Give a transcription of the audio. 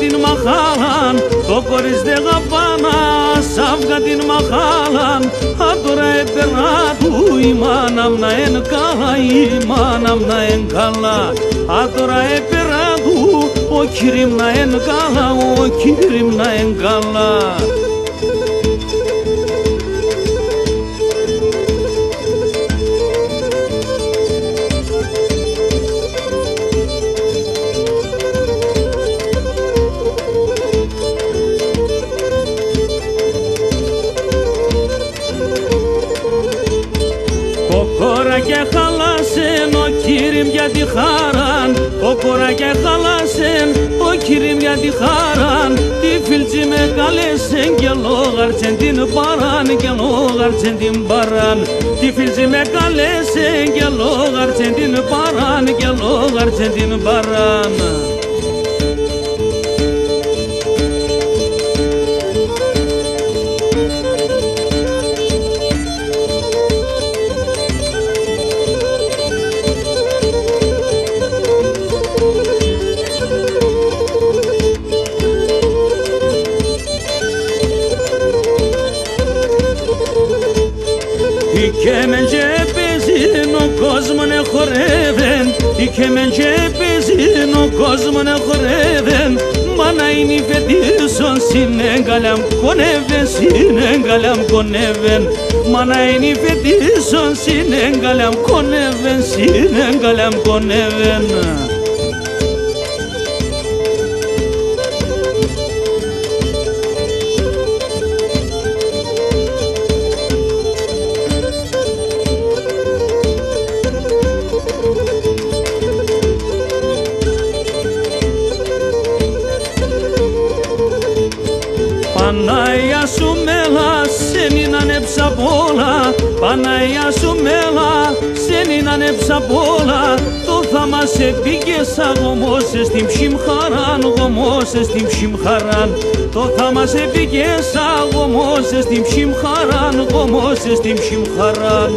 την μαχάλαν, το κορίς δε γαπάνα, σαύγα την μαχάλαν, α τώρα έπαιρνα του, η μάνα μ' να εν καλά, η μάνα μ' να εν καλά, α τώρα έπαιρνα του, ο κύρι μ' να εν καλά, ο κύρι μ' να εν καλά. Κοκοράκια χαλάσεν ο κύριμ για τη χάραν, κοκοράκια χαλάσεν ο κύριμ για τη χάραν, τη φίλτση με καλέσεν και λόγαρτσεν την παράν, και λόγαρτσεν την παράν, τη φίλτση με καλέσεν και λόγαρτσεν την παράν, και λόγαρτσεν την παράν. Και μεν και παίζουν ο κόσμον χορεύεν, και μεν και παίζουν ο κόσμον χορεύεν, μάνα είναι η φετίσον συνέγκαλαμ κονεύεν, συνέγκαλαμ κονεύεν, μάνα είναι η φετίσον συνέγκαλαμ κονεύεν, συνέγκαλαμ κονεύεν. Παναγιά σου μέλα, σεν είναι ανέψα πολλά, Παναγιά σου μέλα, σεν είναι ανέψα πολλά, το θα μας επήγες αγωμόσες την ψιμχαράν, γωμόσες την ψιμχαράν, το θα μας επήγες αγωμόσες την ψιμχαράν, γωμόσες την ψιμχαράν.